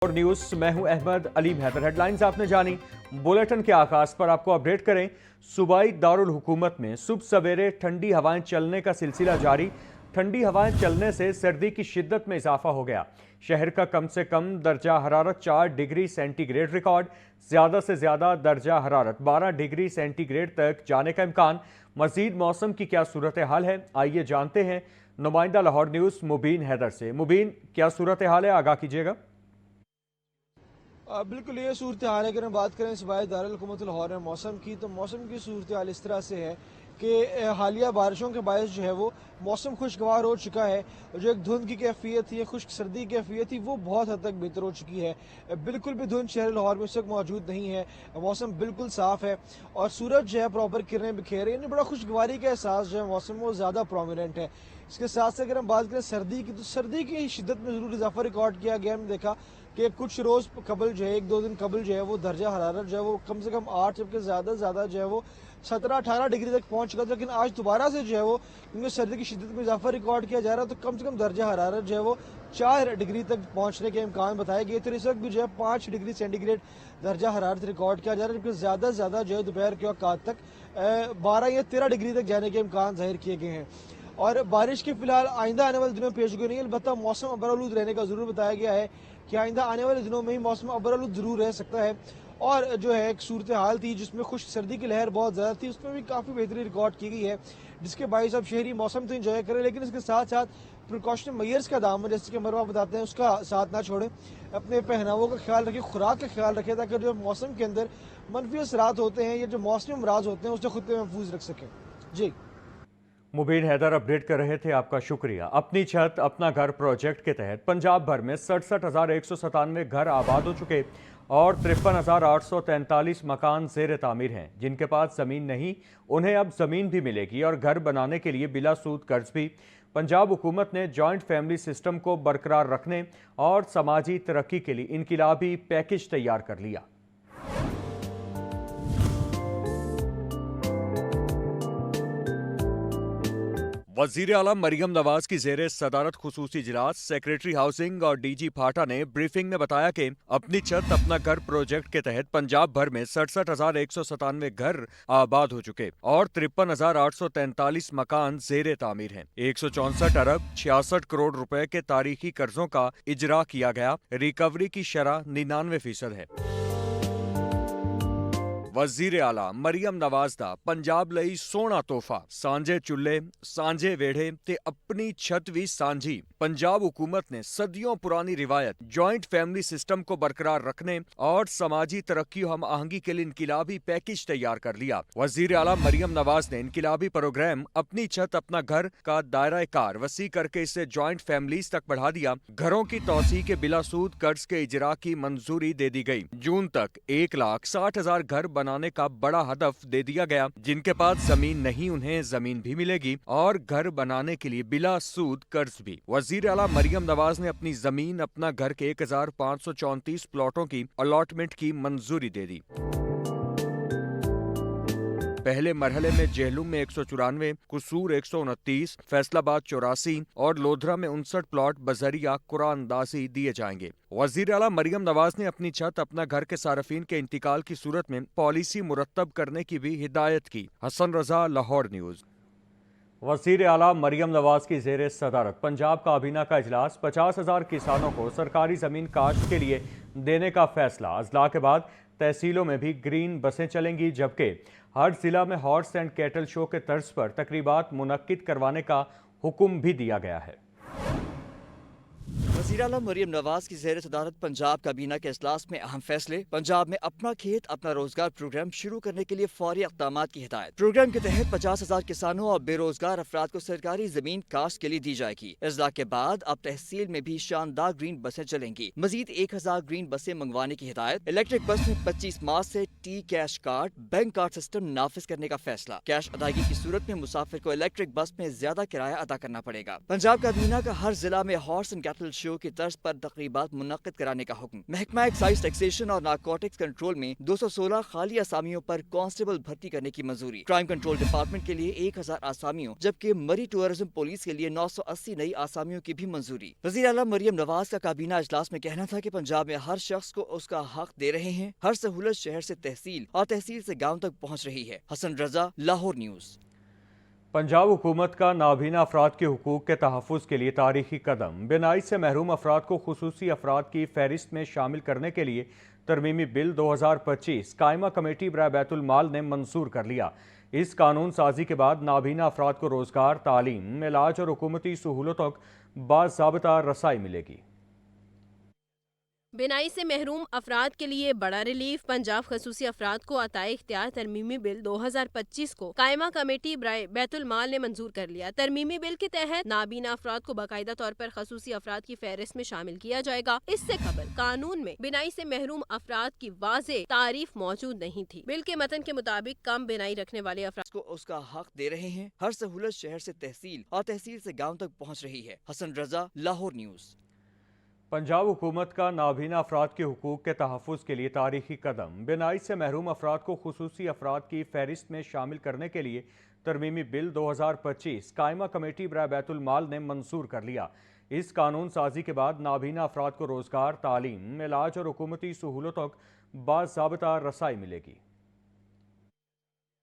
और न्यूज मैं हूं अहमद अली मेहतर। हेडलाइंस आपने जानी। बुलेटिन के आगाज पर आपको अपडेट करें। सूबाई दारुल हुकूमत में सुबह सवेरे ठंडी हवाएं चलने का सिलसिला जारी। ठंडी हवाएं चलने से सर्दी की शिद्दत में इजाफा हो गया। शहर का कम से कम दर्जा हरारत 4 डिग्री सेंटीग्रेड रिकॉर्ड, ज्यादा से ज्यादा दर्जा हरारत 12 डिग्री सेंटीग्रेड तक जाने का इम्कान। मजीद मौसम की क्या सूरत हाल है, आइए जानते हैं नुमाइंदा लाहौर न्यूज मुबीन हैदर से। मुबीन, क्या सूरत हाल है, आगाह कीजिएगा। बिल्कुल ये सूरत हाल है। अगर हम बात करें सूबाई दारुल हुकूमत लाहौर में मौसम की, तो मौसम की सूरत हाल इस तरह से है कि हालिया बारिशों के बायस जो है वो मौसम खुशगवार हो चुका है। जो एक धुंध की कैफियत थी, खुश्क सर्दी की कैफियत थी, वो बहुत हद तक बेहतर हो चुकी है। बिल्कुल भी धुंध शहर लाहौर में इस वक्त मौजूद नहीं है। मौसम बिल्कुल साफ़ है और सूरज जो है प्रॉपर किरणें बिखेर रही है। बड़ा खुशगवारी का एहसास जो है मौसम वो ज़्यादा प्रोमिनेंट है। इसके साथ से अगर हम बात करें सर्दी की, तो सर्दी की शिद्दत में ज़रूर इजाफा रिकॉर्ड किया गया। हमने देखा कि कुछ रोज़ कबल जो है, 1-2 दिन कबल जो है वो दर्जा हरारत जो है वो कम से कम 8, जबकि ज़्यादा से ज़्यादा जो है वो 17-18 डिग्री तक पहुंच चुका था। लेकिन आज दोबारा से जो है वो क्योंकि सर्दी की शिद्दत में इजाफा रिकॉर्ड किया जा रहा है, तो कम से कम दर्जा हरारत जो है वो 4 डिग्री तक पहुंचने के इम्कान बताए गए। तो इस वक्त भी जो है 5 डिग्री सेंटीग्रेड दर्जा हरारत रिकॉर्ड किया जा रहा है, जबकि ज़्यादा से ज़्यादा जो है दोपहर के औकात तक 12 या 13 डिग्री तक जाने के इम्कान जाहिर किए गए हैं। और बारिश की फिलहाल आइंदा आने वाले दिनों में पेशगोई नहीं है, अलबत्ता मौसम अबरआलूद रहने का ज़रूर बताया गया है कि आइंदा आने वाले दिनों में ही मौसम अबरआलूद ज़रूर रह सकता है। और जो है एक सूरत हाल थी जिसमें खुश सर्दी की लहर बहुत ज़्यादा थी, उसमें भी काफ़ी बेहतरी रिकॉर्ड की गई है, जिसके बायस अब शहरी मौसम तो इंजॉय करें, लेकिन इसके साथ साथ प्रिकॉशनरी मेजर्स का दामन, जैसे कि मरवा बताते हैं, उसका साथ ना छोड़ें। अपने पहनावों का ख्याल रखें, खुराक का ख्याल रखें, ताकि जो मौसम के अंदर मनफी असरात होते हैं या जो मौसमी अमराज होते हैं उससे खुद को महफूज रख सकें। जी, मुबीन हैदर अपडेट कर रहे थे, आपका शुक्रिया। अपनी छत अपना घर प्रोजेक्ट के तहत पंजाब भर में 67,197 घर आबाद हो चुके और 53,843 मकान ज़ेर तामीर हैं। जिनके पास ज़मीन नहीं, उन्हें अब ज़मीन भी मिलेगी और घर बनाने के लिए बिला सूद कर्ज भी। पंजाब हुकूमत ने जॉइंट फैमिली सिस्टम को बरकरार रखने और समाजी तरक्की के लिए इनकलाबी पैकेज तैयार कर लिया। वज़ीर आला मरियम नवाज की ज़ेरे सदारत खुसूसी इजलास सेक्रेटरी हाउसिंग और डीजी फाटा ने ब्रीफिंग में बताया कि अपनी छत अपना घर प्रोजेक्ट के तहत पंजाब भर में 67,197 घर आबाद हो चुके और 53,843 मकान ज़ेरे तामीर हैं। 164 अरब 66 करोड़ रुपए के तारीखी कर्जों का इजरा किया गया। रिकवरी की शरह 99% है। वज़ीर आला मरियम नवाज दा पंजाब लई सोहना तोहफा, सांझे चुल्हे, सांझे वेढ़े ते अपनी छत भी सांझी। पंजाब हुकूमत ने सदियों पुरानी रिवायत जॉइंट फैमिली सिस्टम को बरकरार रखने और समाजी तरक्की हम आहंगी के लिए इनकिलाबी पैकेज तैयार कर लिया। वज़ीर आला मरियम नवाज ने इनकिलाबी प्रोग्राम अपनी छत अपना घर का दायरा कार वसी करके इसे जॉइंट फैमिलीज तक बढ़ा दिया। घरों की तौसी के बिला सूद कर्ज के इजरा की मंजूरी दे दी गई। जून तक 1,60,000 घर बनाने का बड़ा हदफ दे दिया गया। जिनके पास जमीन नहीं, उन्हें जमीन भी मिलेगी और घर बनाने के लिए बिला सूद कर्ज भी। वज़ीर आला मरियम नवाज ने अपनी जमीन अपना घर के 1,534 प्लॉटों की अलॉटमेंट की मंजूरी दे दी। पहले मरहले में जेहलुम में 194, कुसूर 129, फैसलाबाद 84 और लोधरा में 59 प्लॉट बजरिया कुरानदाजी दिए जाएंगे। वज़ीर आला मरियम नवाज ने अपनी छत अपना घर के सार्फिन के इंतकाल की सूरत में पॉलिसी मुरतब करने की भी हिदायत की। हसन रजा, लाहौर न्यूज। वज़ीर आला मरियम नवाज की ज़ेरे सदारत पंजाब काबीना का इजलास। 50,000 किसानों को सरकारी ज़मीन काश्त के लिए देने का फैसला। अजला के बाद तहसीलों में भी ग्रीन बसें चलेंगी, जबकि हर जिला में हॉर्स एंड कैटल शो के तर्ज पर तकरीबात मुनक्किद करवाने का हुक्म भी दिया गया है। वज़ीर आला मरियम नवाज की ज़ेर सदारत पंजाब काबीना के इजलास में अहम फैसले। पंजाब में अपना खेत अपना रोजगार प्रोग्राम शुरू करने के लिए फौरी इक़दाम की हिदायत। प्रोग्राम के तहत 50,000 किसानों और बेरोजगार अफराद को सरकारी जमीन काश्त के लिए दी जाएगी। इजला के बाद अब तहसील में भी शानदार ग्रीन बसें चलेंगी। मजीद 1,000 ग्रीन बसें मंगवाने की हिदायत। इलेक्ट्रिक बस में 25 मार्च से T cash card bank card system नाफिज करने का फैसला। कैश अदायगी की सूरत में मुसाफिर को इलेक्ट्रिक बस में ज्यादा किराया अदा करना पड़ेगा। पंजाब काबीना का हर जिला में हॉर्स एंड कैटल शो شو کی طرز پر تقریبات منعقد کرانے کا حکم۔ محکمہ ایکسائز ٹیکسیشن اور نارکوٹکس کنٹرول میں 216 خالی اسامیوں پر کانسٹیبل بھرتی کرنے کی منظوری۔ کرائم کنٹرول ڈپارٹمنٹ کے لیے 1000 آسامیوں جبکہ مری ٹورزم پولیس کے لیے 980 نئی آسامیوں کی بھی منظوری۔ وزیر اعلیٰ مریم نواز کا کابینہ اجلاس میں کہنا تھا کہ پنجاب میں ہر شخص کو اس کا حق دے رہے ہیں، ہر سہولت شہر سے تحصیل اور تحصیل سے گاؤں تک پہنچ رہی ہے۔ حسن رضا، لاہور نیوز۔ پنجاب حکومت کا نابینا افراد کے حقوق کے تحفظ کے لیے تاریخی قدم۔ بینائی سے محروم افراد کو خصوصی افراد کی فہرست میں شامل کرنے کے لیے ترمیمی بل 2025 قائمہ کمیٹی برائے بیت المال نے منظور کر لیا۔ اس قانون سازی کے بعد نابینا افراد کو روزگار، تعلیم، علاج اور حکومتی سہولتوں تک باضابطہ رسائی ملے گی۔ بینائی سے محروم افراد کے لیے بڑا ریلیف۔ پنجاب خصوصی افراد کو عطائے اختیار ترمیمی بل 2025 کو قائمہ کمیٹی برائے بیت المال نے منظور کر لیا۔ ترمیمی بل کے تحت نابینا افراد کو باقاعدہ طور پر خصوصی افراد کی فہرست میں شامل کیا جائے گا۔ اس سے قبل قانون میں بینائی سے محروم افراد کی واضح تعریف موجود نہیں تھی۔ بل کے متن کے مطابق کم بینائی رکھنے والے افراد کو اس کا حق دے رہے ہیں، ہر سہولت شہر سے تحصیل اور تحصیل سے گاؤں تک پہنچ رہی ہے۔ حسن رضا، لاہور نیوز۔ پنجاب حکومت کا نابینا افراد کے حقوق کے تحفظ کے لیے تاریخی قدم۔ بینائی سے محروم افراد کو خصوصی افراد کی فہرست میں شامل کرنے کے لیے ترمیمی بل 2025 قائمہ کمیٹی برائے بیت المال نے منظور کر لیا۔ اس قانون سازی کے بعد نابینا افراد کو روزگار، تعلیم، علاج اور حکومتی سہولتوں تک باضابطہ رسائی ملے گی۔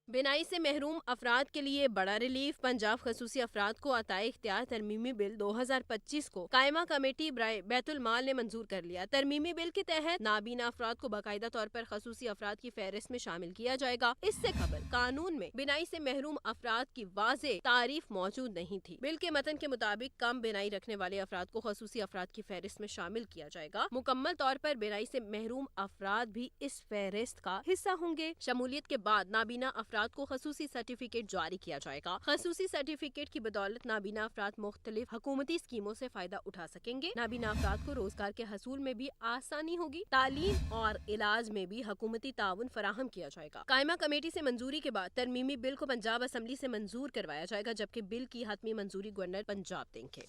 بینائی سے محروم افراد کے لیے بڑا ریلیف۔ پنجاب خصوصی افراد کو عطائے اختیار ترمیمی بل 2025 کو قائمہ کمیٹی برائے بیت المال نے منظور کر لیا۔ ترمیمی بل کے تحت نابینا افراد کو باقاعدہ طور پر خصوصی افراد کی فہرست میں شامل کیا جائے گا۔ اس سے قبل قانون میں بینائی سے محروم افراد کی واضح تعریف موجود نہیں تھی۔ بل کے متن کے مطابق کم بینائی رکھنے والے افراد کو خصوصی افراد کی فہرست میں شامل کیا جائے گا۔ مکمل طور پر بینائی سے محروم افراد بھی اس فہرست کا حصہ ہوں گے۔ شمولیت کے بعد نابینا افراد کو خصوصی سرٹیفکیٹ جاری کیا جائے گا۔ خصوصی سرٹیفکیٹ کی بدولت نابینا افراد مختلف حکومتی اسکیموں سے فائدہ اٹھا سکیں گے۔ نابینا افراد کو روزگار کے حصول میں بھی آسانی ہوگی۔ تعلیم اور علاج میں بھی حکومتی تعاون فراہم کیا جائے گا۔ قائمہ کمیٹی سے منظوری کے بعد ترمیمی بل کو پنجاب اسمبلی سے منظور کروایا جائے گا، جبکہ بل کی حتمی منظوری گورنر پنجاب دیں گے۔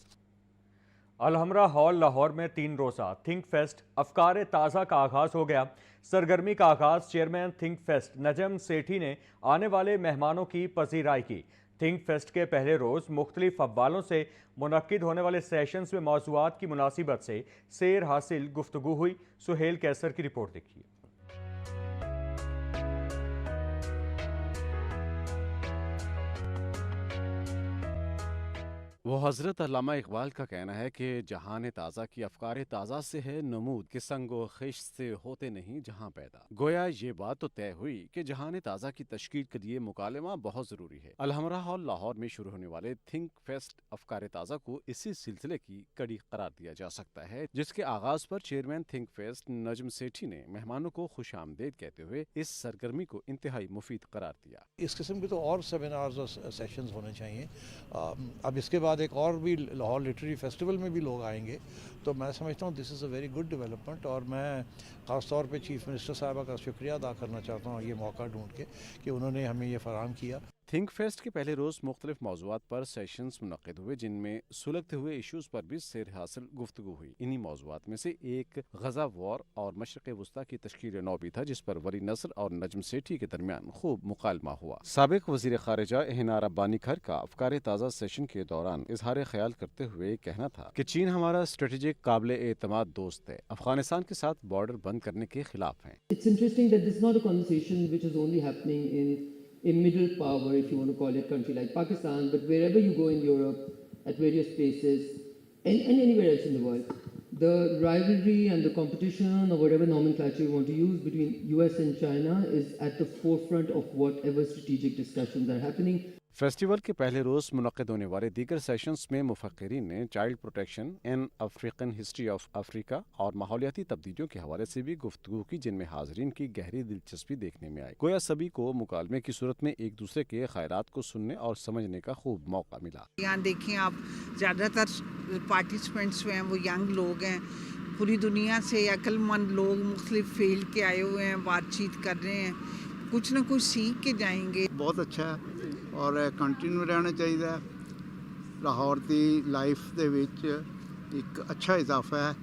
الحمرہ ہال لاہور میں 3 روزہ تھنک فیسٹ افکار تازہ کا آغاز ہو گیا۔ سرگرمی کا آغاز chairman think fest Najam Sethi نے آنے والے مہمانوں کی پذیرائی کی۔ تھنک فیسٹ کے پہلے روز مختلف حوالوں سے منعقد ہونے والے سیشنز میں موضوعات کی مناسبت سے سیر حاصل گفتگو ہوئی۔ سہیل کیسر کی رپورٹ دیکھیے۔ وہ حضرت علامہ اقبال کا کہنا ہے کہ جہان تازہ کی افکار تازہ سے ہے نمود کہ سنگ و خشت سے ہوتے نہیں جہاں پیدا۔ گویا یہ بات تو طے ہوئی کہ جہان تازہ کی تشکیل کے لیے مکالمہ بہت ضروری ہے۔ الحمرہ ہال لاہور میں شروع ہونے والے تھنک فیسٹ افکار تازہ کو اسی سلسلے کی کڑی قرار دیا جا سکتا ہے، جس کے آغاز پر chairman think fest Najam Sethi نے مہمانوں کو خوش آمدید کہتے ہوئے اس سرگرمی کو انتہائی مفید قرار دیا۔ اس قسم کے تو اور سیمینارز اور سیشنز ہونے چاہیے۔ اب اس کے بعد ایک اور بھی لاہور لٹریری فیسٹیول میں بھی لوگ آئیں گے، تو میں سمجھتا ہوں دس از اے ویری گڈ ڈیولپمنٹ، اور میں خاص طور پہ چیف منسٹر صاحبہ کا شکریہ ادا کرنا چاہتا ہوں یہ موقع ڈھونڈ کے کہ انہوں نے ہمیں یہ فراہم کیا۔ تھنک فیسٹ کے پہلے روز مختلف موضوعات پر سیشنز منعقد ہوئے، جن میں سلگتے ہوئے ایشوز پر بھی سیر حاصل گفتگو ہوئی۔ انہی موضوعات میں سے ایک غزہ وار اور مشرق وسطیٰ کی تشکیل نو بھی تھا، جس پر ولی نصر اور نجم سیٹھی کے درمیان خوب مکالمہ ہوا۔ سابق وزیر خارجہ احنا ربانی کھر کا افکار تازہ سیشن کے دوران اظہار خیال کرتے ہوئے کہنا تھا کہ چین ہمارا اسٹریٹجک قابل اعتماد دوست ہے، افغانستان کے ساتھ بارڈر بند کرنے کے خلاف ہیں۔ It's interesting that this is not a conversation which is only happening in middle power, if you want to call it, country like Pakistan, but wherever you go in Europe, at various places, and anywhere else in the world, the rivalry and the competition or whatever nomenclature you want to use between US and China is at the forefront of whatever strategic discussions are happening. Festival کے پہلے روز منعقد ہونے والے دیگر sessions میں مفکرین نے child protection in African history of Africa اور ماحولیاتی تبدیلیوں کے حوالے سے بھی گفتگو کی، جن میں حاضرین کی گہری دلچسپی دیکھنے میں آئی۔ گویا سبھی کو مکالمے کی صورت میں ایک دوسرے کے خیرات کو سننے اور سمجھنے کا خوب موقع ملا۔ یہاں دیکھیں آپ، زیادہ تر پارٹیسپینٹس جو ہیں وہ ینگ لوگ ہیں، پوری دنیا سے عقل مند لوگ مختلف فیلڈ کے آئے ہوئے ہیں، بات چیت کر رہے ہیں، کچھ نہ کچھ سیکھ کے جائیں گے۔ بہت اچھا ہے اور کنٹینیو رہنا چاہیے۔ لاہور دی لائف دے وچ एक अच्छा इजाफा है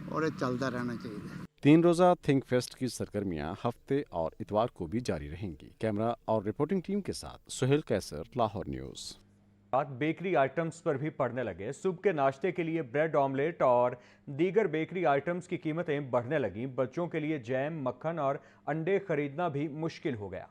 और ये चलता रहना चाहिए। 3 रोज़ा थिंक फेस्ट की सरगर्मियां हफ्ते और इतवार को भी जारी रहेंगी। कैमरा और रिपोर्टिंग टीम के साथ सुहेल कैसर, लाहौर न्यूज़। रात बेकरी आइटम्स पर भी पड़ने लगे। सुबह के नाश्ते के लिए ब्रेड ऑमलेट और दीगर बेकरी आइटम्स की कीमतें बढ़ने लगीं। बच्चों के लिए जैम, मक्खन और अंडे खरीदना भी मुश्किल हो गया।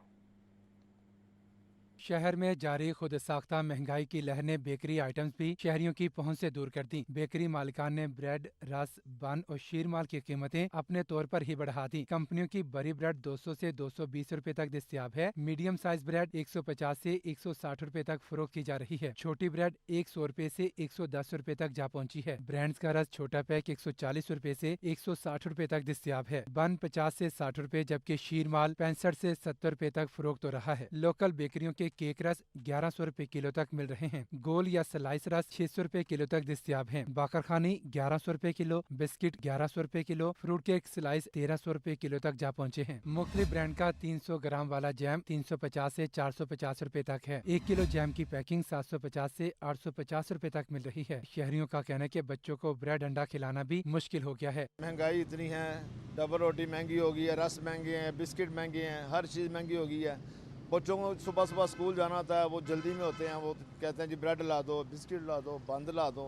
शहर में जारी खुद साख्ता महंगाई की लहर ने बेकरी आइटम्स भी शहरियों की पहुंच से दूर कर दी। बेकरी मालिकान ने ब्रेड, रस, बन और शीर माल की कीमतें अपने तौर पर ही बढ़ा दी। कंपनियों की बड़ी ब्रेड 200 से 220 रुपए तक दस्तयाब है। मीडियम साइज ब्रेड 150 से 160 रुपए तक फरोख्त की जा रही है। छोटी ब्रेड 100 रुपए से 110 रुपए तक जा पहुंची है। ब्रांड्स का रस छोटा पैक 140 रुपए से 160 रुपए तक दस्तयाब है। बन 50 से 60 रुपए जबकि शीर माल 65 से 70 रुपए तक फरोख्त हो रहा है। लोकल बेकरियों के केक रस 1100 रुपए किलो तक मिल रहे हैं। गोल या स्लाइस रस 600 रुपए किलो तक दस्तयाब हैं। बाकरखानी 1100 रुपए किलो, बिस्किट 1100 रुपए किलो, फ्रूट केक स्लाइस 1300 रुपए किलो तक जा पहुंचे हैं। मुख्तलिफ ब्रांड का 300 ग्राम वाला जैम 350 से 450 रुपए तक है। 1 किलो जैम की पैकिंग 750 से 850 रुपए तक मिल रही है। शहरियों का कहना है कि बच्चों को ब्रेड अंडा खिलाना भी मुश्किल हो गया है। महंगाई इतनी है, डबल रोटी महंगी हो गई है, रस महंगे हैं, बिस्किट महंगे हैं, हर चीज़ महंगी हो गई है। बच्चों को सुबह सुबह स्कूल जाना होता है, वो जल्दी में होते हैं, वो कहते हैं जी ब्रेड ला दो, बिस्किट ला दो, बंद ला दो।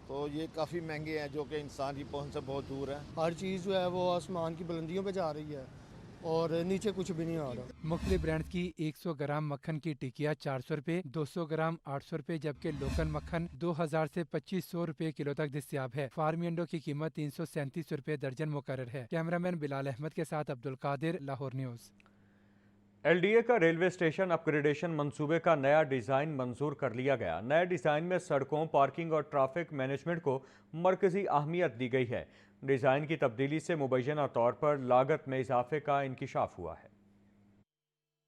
तो ये काफ़ी महंगे हैं जो कि इंसान की पहुंच से बहुत दूर है। हर चीज़ जो है वो आसमान की बुलंदियों पे जा रही है और नीचे कुछ भी नहीं आ रहा। मुख्तलिफ ब्रांड्स की 100 ग्राम मक्खन की टिकिया 400 रुपए, 200 ग्राम 800 रुपए जबकि लोकल मक्खन 2000 से 2500 रुपए किलो तक दस्तयाब है। फार्मी अंडों की कीमत 337 रुपए दर्जन मुकर्रर है। कैमरामैन बिलाल अहमद के साथ अब्दुल कादिर, लाहौर न्यूज़। एलडीए का रेलवे स्टेशन अपग्रेडेशन मंसूबे का नया डिज़ाइन मंजूर कर लिया गया। नए डिज़ाइन में सड़कों, पार्किंग और ट्रैफिक मैनेजमेंट को मरकजी अहमियत दी गई है। डिज़ाइन की तब्दीली से मुबैना तौर पर लागत में इजाफे का इंकिशाफ हुआ है।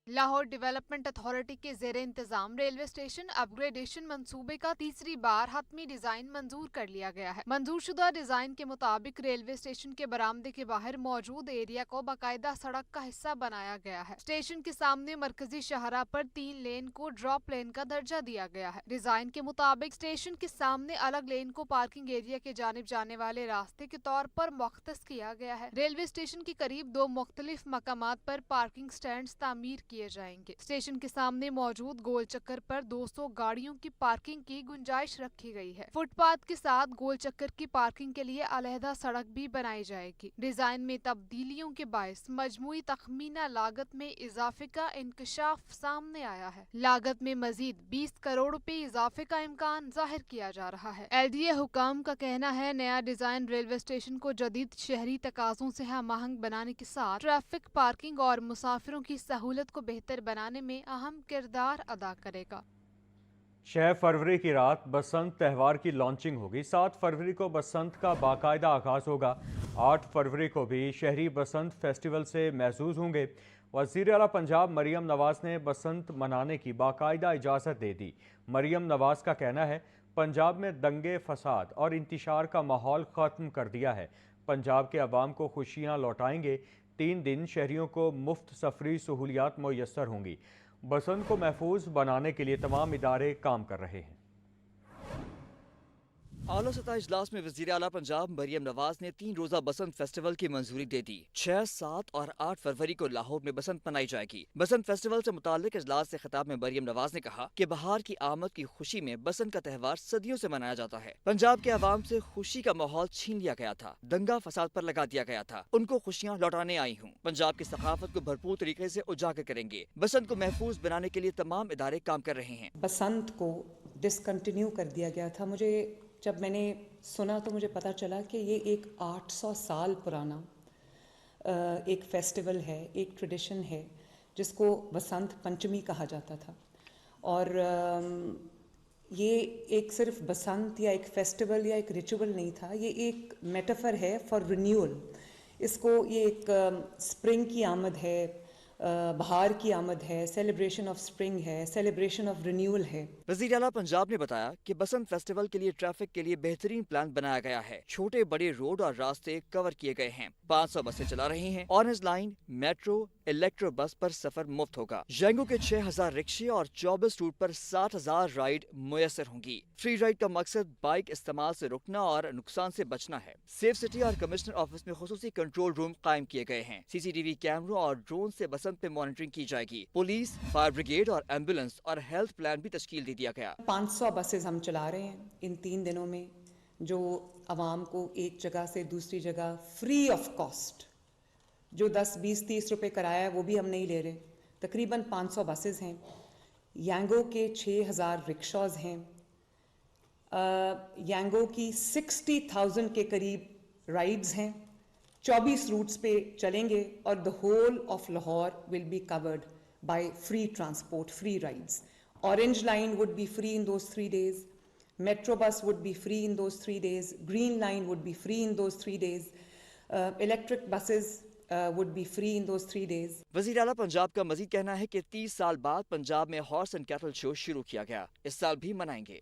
लाहौर डेवलपमेंट अथॉरिटी के ज़ेरे इंतजाम रेलवे स्टेशन अपग्रेडेशन मंसूबे का तीसरी बार हतमी डिजाइन मंजूर कर लिया गया है। मंजूर शुदा डिजाइन के मुताबिक रेलवे स्टेशन के बरामदे के बाहर मौजूद एरिया को बाकायदा सड़क का हिस्सा बनाया गया है। स्टेशन के सामने मरकजी शाहरा पर 3 लेन को ड्रॉप लेन का दर्जा दिया गया है। डिजाइन के मुताबिक स्टेशन के सामने अलग लेन को पार्किंग एरिया के जानिब जाने वाले रास्ते के तौर पर मुख्तस किया गया है। रेलवे स्टेशन के करीब 2 मुख्तलिफ मकामात पर पार्किंग स्टैंड तामीर किए जाएंगे। स्टेशन के सामने मौजूद गोल चक्कर पर 200 गाड़ियों की पार्किंग की गुंजाइश रखी गई है। फुटपाथ के साथ गोल चक्कर की पार्किंग के लिए अलहदा सड़क भी बनाई जाएगी। डिजाइन में तब्दीलियों के बायस मजमूई तखमीना लागत में इजाफे का इंकशाफ सामने आया है। लागत में मजीद 20 करोड़ रुपए इजाफे का इम्कान जाहिर किया जा रहा है। एलडीए हुकाम का कहना है नया डिजाइन रेलवे स्टेशन को जदीद शहरी तकाजों से हम-आहंग बनाने के साथ ट्रैफिक, पार्किंग और मुसाफिरों की सहूलत को बेहतर बनाने में अहम किरदार अदा करेगा। 6 फरवरी की रात बसंत त्यौहार की लॉन्चिंग होगी। 7 फरवरी को बसंत का बाकायदा आगाज होगा। 8 फरवरी को भी शहरी बसंत फेस्टिवल से महसूस होंगे। वज़ीर आला पंजाब मरियम नवाज ने बसंत मनाने की बाकायदा इजाज़त दे दी। मरियम नवाज का कहना है पंजाब में दंगे, फसाद और इंतशार का माहौल ख़त्म कर दिया है। पंजाब के अवाम को खुशियाँ लौटाएंगे। 3 दिन शहरियों को मुफ्त सफरी सहूलियात मुयस्सर होंगी। बसंत को महफूज बनाने के लिए तमाम इदारे काम कर रहे हैं। आला सतह इजलास में वज़ीर आला पंजाब मरियम नवाज ने 3 रोज़ा बसंत फेस्टिवल की मंजूरी दे दी। 6, 7 और 8 फरवरी को लाहौर में बसंत मनाई जाएगी। बसंत फेस्टिवल से मुताल्लिक इजलास से खिताब में मरियम नवाज ने कहा कि बहार की आमद की खुशी में बसंत का त्यौहार सदियों से मनाया जाता है। पंजाब के अवाम से खुशी का माहौल छीन लिया गया था, दंगा फसाद पर लगा दिया गया था। उनको खुशियाँ लौटाने आई हूँ। पंजाब की सकाफत को भरपूर तरीके से उजागर करेंगे। बसंत को महफूज बनाने के लिए तमाम इदारे काम कर रहे हैं। बसंत को डिसकंटिन्यू कर दिया गया था। मुझे जब मैंने सुना तो मुझे पता चला कि ये एक 800 साल पुराना एक फेस्टिवल है, एक ट्रेडिशन है जिसको बसंत पंचमी कहा जाता था। और ये एक सिर्फ बसंत या एक फेस्टिवल या एक रिचुअल नहीं था, ये एक मेटाफर है फॉर रिन्यूअल। इसको ये एक स्प्रिंग की आमद है, बहार की आमद है, सेलिब्रेशन ऑफ स्प्रिंग है, सेलिब्रेशन ऑफ रिन्यूअल है। वज़ीर आला पंजाब ने बताया कि बसंत फेस्टिवल के लिए ट्रैफिक के लिए बेहतरीन प्लान बनाया गया है। छोटे बड़े रोड और रास्ते कवर किए गए हैं। 500 बसें चला रही हैं। ऑरेंज लाइन, मेट्रो, इलेक्ट्रो बस पर सफर मुफ्त होगा। जैंगो के 6000 रिक्शे और 24 रूट पर 60,000 राइड मुयसर होंगी। फ्री राइड का मकसद बाइक इस्तेमाल से रुकना और नुकसान से बचना है। सेफ सिटी और कमिश्नर ऑफिस में खुसूसी कंट्रोल रूम कायम किए गए हैं। CCTV कैमरों और ड्रोन से बसंत पे मॉनिटरिंग की जाएगी। पुलिस, फायर ब्रिगेड और एम्बुलेंस और हेल्थ प्लान भी तश्कील दे दिया गया। 500 बसेस हम चला रहे हैं इन 3 दिनों में, जो आवाम को एक जगह से दूसरी जगह फ्री ऑफ कॉस्ट, जो 10, 20, 30 रुपए किराया है वो भी हम नहीं ले रहे। तकरीबन 500 बसेस हैं। यांगो के 6000 रिक्शाज हैं। यांगो की 60,000 के करीब राइड्स हैं। 24 रूट्स पे चलेंगे और the whole of Lahore will be covered by free transport, free rides. Orange line would be free in those 3 days. Metro bus would be free in those 3 days. Green line would be free in those 3 days. Electric buses would be free in those 3 days. वज़ीर आला पंजाब का मजीद कहना है कि 30 साल बाद पंजाब में horse and cattle show शुरू किया गया। इस साल भी मनाएंगे।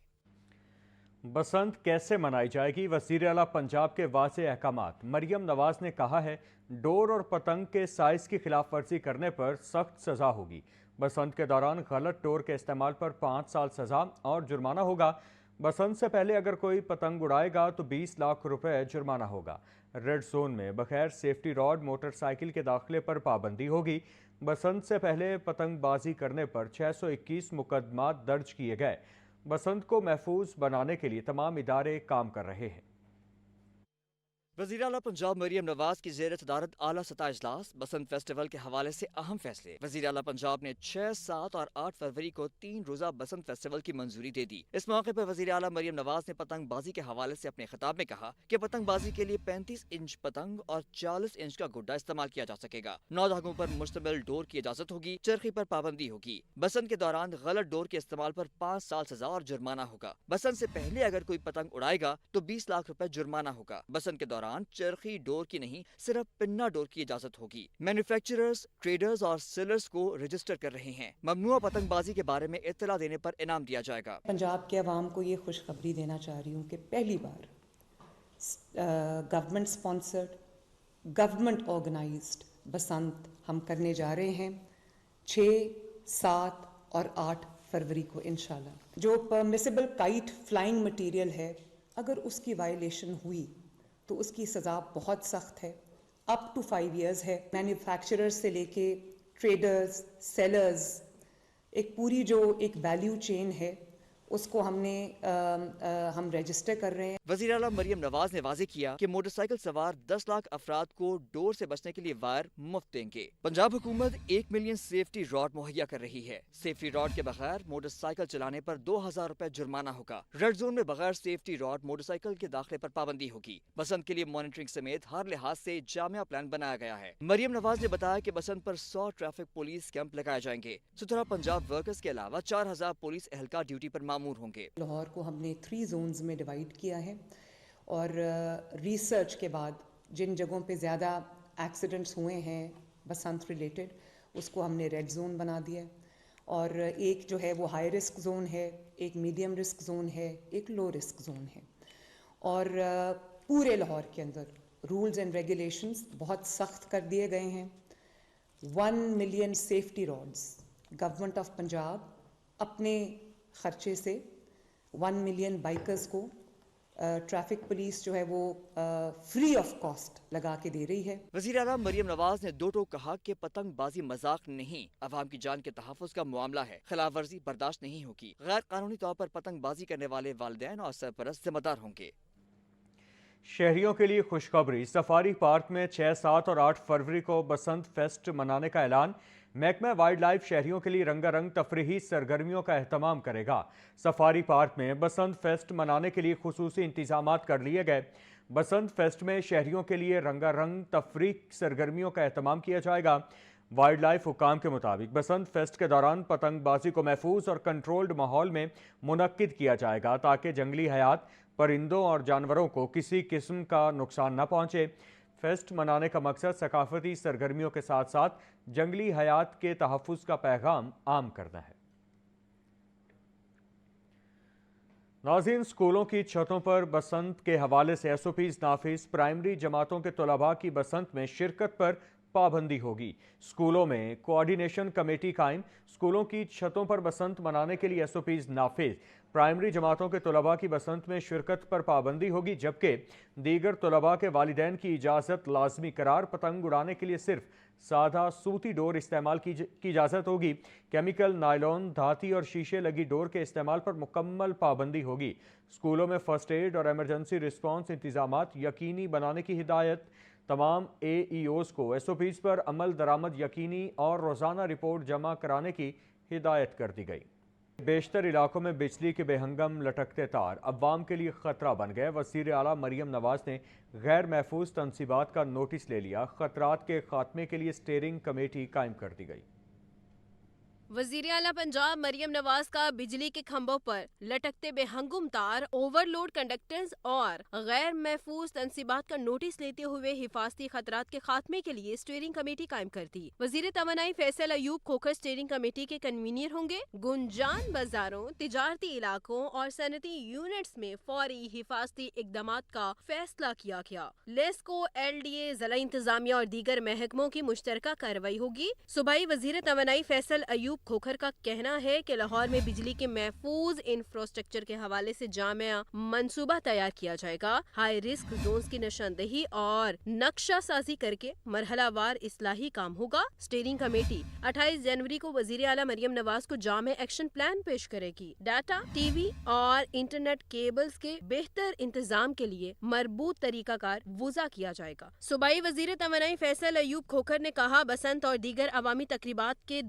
बसंत कैसे मनाई जाएगी, वज़ीर आला पंजाब के वाज़ेह अहकामात। मरियम नवाज ने कहा है, डोर और पतंग के साइज़ की खिलाफ वर्जी करने पर सख्त सज़ा होगी। बसंत के दौरान गलत डोर के इस्तेमाल पर 5 साल सज़ा और जुर्माना होगा। बसंत से पहले अगर कोई पतंग उड़ाएगा तो 20 लाख रुपए जुर्माना होगा। रेड जोन में बगैर सेफ्टी रॉड मोटरसाइकिल के दाखिले पर पाबंदी होगी। बसंत से पहले पतंगबाजी करने पर 621 मुकदमात दर्ज किए गए। बसंत को महफूज बनाने के लिए तमाम इदारे काम कर रहे हैं। वज़ीर आला पंजाब मरियम नवाज की ज़ेर सदारत आला सतह इजलास। बसंत फेस्टिवल के हवाले से अहम फैसले। वज़ीर आला पंजाब ने 6, 7 और 8 फरवरी को 3 रोज़ा बसंत फेस्टिवल की मंजूरी दे दी। इस मौके पर वज़ीर आला मरियम नवाज ने पतंगबाजी के हवाले से अपने खिताब में कहा कि पतंगबाजी के लिए 35 इंच पतंग और 40 इंच का गुड्डा इस्तेमाल किया जा सकेगा। 9 धागों पर मुश्तमिल डोर की इजाजत होगी। चरखी पर पाबंदी होगी। बसंत के दौरान गलत डोर के इस्तेमाल पर 5 साल सजा और जुर्माना होगा। बसंत से पहले अगर कोई पतंग उड़ाएगा तो 20 लाख रुपए जुर्माना होगा। बसंत के दौरान चरखी डोर की नहीं, सिर्फ पिन्ना डोर की इजाजत होगी। मैन्युफैक्चरर्स, ट्रेडर्स और सेलर्स को रजिस्टर कर रहे हैं। ममनुआ पतंगबाजी के बारे में इत्तला देने पर इनाम दिया जाएगा। पंजाब के अवाम को ये खुशखबरी देना चाह रही हूँ कि पहली बार गवर्नमेंट स्पॉन्सर्ड, गवर्नमेंट ऑर्गेनाइज्ड बसंत हम करने जा रहे हैं 6, 7 और 8 फरवरी को इंशाल्लाह। जो परमिसिबल काइट फ्लाइंग मटीरियल है, अगर उसकी वायलेशन हुई तो उसकी सज़ा बहुत सख्त है, अप टू 5 years है। मैन्युफैक्चरर्स से लेके ट्रेडर्स, सेलर्स, एक पूरी जो एक वैल्यू चेन है उसको हम रजिस्टर कर रहे हैं। वज़ीर आला मरियम नवाज ने वाज़ेह किया कि मोटरसाइकिल सवार 10 लाख अफराद को डोर से बचने के लिए वायर मुफ्त देंगे। पंजाब हुकूमत 1 मिलियन सेफ्टी रॉड मुहैया कर रही है। सेफ्टी रॉड के बगैर मोटरसाइकिल चलाने पर 2000 रुपए जुर्माना होगा। रेड जोन में बगैर सेफ्टी रॉड मोटरसाइकिल के दाखिले पर पाबंदी होगी। बसंत के लिए मॉनिटरिंग समेत हर लिहाज से जामिया प्लान बनाया गया है। मरियम नवाज ने बताया कि बसंत पर 100 ट्रैफिक पुलिस कैंप लगाए जाएंगे। सुथरा पंजाब वर्कर्स के अलावा 4000 पुलिस एहलकार ड्यूटी पर मामूर होंगे। लाहौर को हमने 3 जोन्स में डिवाइड किया है और रिसर्च के बाद जिन जगहों पे ज़्यादा एक्सीडेंट्स हुए हैं बसंत रिलेटेड, उसको हमने रेड जोन बना दिया है। और एक जो है वो हाई रिस्क जोन है, एक मीडियम रिस्क जोन है, एक लो रिस्क जोन है। और पूरे लाहौर के अंदर रूल्स एंड रेगुलेशंस बहुत सख्त कर दिए गए हैं। 1 million safety rods government of Punjab अपने खर्चे से 1 मिलियन बाइकर्स को ट्रैफिक पुलिस जो है वो फ्री ऑफ कॉस्ट लगा के दे रही है। वज़ीर आला मरियम नवाज ने दो टोक कहा कि पतंगबाजी मजाक नहीं, अवाम की जान के तहफ़्फ़ुज़ का मामला है। खिलाफ वर्जी बर्दाश्त नहीं होगी। गैर कानूनी तौर पर पतंगबाजी करने वाले वालिदैन और सरपरस्त जिम्मेदार होंगे। शहरियों के लिए खुशखबरी। सफारी पार्क में 6, 7 और 8 फरवरी को बसंत फेस्ट मनाने का ऐलान। महकमा वाइल्ड लाइफ शहरियों के लिए रंगारंग तफरीही सरगर्मियों का अहतमाम करेगा। सफारी पार्क में बसंत फेस्ट मनाने के लिए खुसूसी इंतजामात कर लिए गए। बसंत फेस्ट में शहरियों के लिए रंगारंग तफरीही सरगर्मियों का अहतमाम किया जाएगा। वाइल्ड लाइफ हुकाम के मुताबिक बसंत फेस्ट के दौरान पतंगबाजी को महफूज और कंट्रोल्ड माहौल में मुनक्किद किया जाएगा ताकि जंगली हयात, परिंदों और जानवरों को किसी किस्म का नुकसान न पहुँचे। फेस्ट मनाने का मकसद सकाफती सरगर्मियों के साथ साथ जंगली हयात के तहफ़्फ़ुज़ का पैगाम आम करना है। नाज़रीन, स्कूलों की छतों पर बसंत के हवाले से SOPs नाफिज। प्राइमरी जमातों के तलबा की बसंत में शिरकत पर पाबंदी होगी। स्कूलों में कोऑर्डिनेशन कमेटी कायम। स्कूलों की छतों पर बसंत मनाने के लिए SOPs नाफिज। प्राइमरी जमातों के तलबा की बसंत में शिरकत पर पाबंदी होगी, जबकि दीगर तलबा के वालिदैन की इजाज़त लाजमी करार। पतंग उड़ाने के लिए सिर्फ सादा सूती डोर इस्तेमाल की इजाज़त होगी। केमिकल, नायलॉन, धाती और शीशे लगी डोर के इस्तेमाल पर मुकम्मल पाबंदी होगी। स्कूलों में फर्स्ट एड और एमरजेंसी रिस्पांस इंतजामात यकीनी बनाने की हिदायत। तमाम AEOs को SOPs पर अमल दरामद यकीनी और रोज़ाना रिपोर्ट जमा कराने की हिदायत कर दी गई। बेशतर इलाकों में बिजली के बेहंगम लटकते तार अवाम के लिए खतरा बन गए। वज़ीर आला मरियम नवाज ने गैर महफूज तनसीबात का नोटिस ले लिया। खतरात के खात्मे के लिए स्टीयरिंग कमेटी कायम कर दी गई। वजीर आला पंजाब मरियम नवाज का बिजली के खंभों पर लटकते बेहंगुम तार, ओवरलोड कंडक्टर्स और गैर महफूज तनसीबात का नोटिस लेते हुए हिफाजती खतरात के खात्मे के लिए स्टीयरिंग कमेटी कायम कर दी। वजीर तवानाई फैसल अयूब खोखर स्टीयरिंग कमेटी के कन्वीनर होंगे। गुंजान बाजारों, तिजारती इलाकों और सनती यूनिट्स में फौरी हिफाजती इकदामात का फैसला किया गया। लेस्को, LDA, जिला इंतजामिया और दीगर महकमों की मुश्तरका कार्रवाई होगी। सूबाई वजीर तवानाई फैसल अयूब खोखर का कहना है कि लाहौर में बिजली के महफूज इंफ्रास्ट्रक्चर के हवाले से जामिया मंसूबा तैयार किया जाएगा। हाई रिस्क जोन्स की निशानदेही और नक्शा साजी करके मरहलावार इस्लाही काम होगा। स्टीयरिंग कमेटी 28 जनवरी को वजीर आला मरियम नवाज को जामे एक्शन प्लान पेश करेगी। डाटा, TV और इंटरनेट केबल्स के बेहतर इंतजाम के लिए मरबूत तरीकाकार वज़ा किया जाएगा। सूबाई वजीर तवानाई फैसल अयूब खोखर ने कहा, बसंत और दीगर अवामी तकरीबात के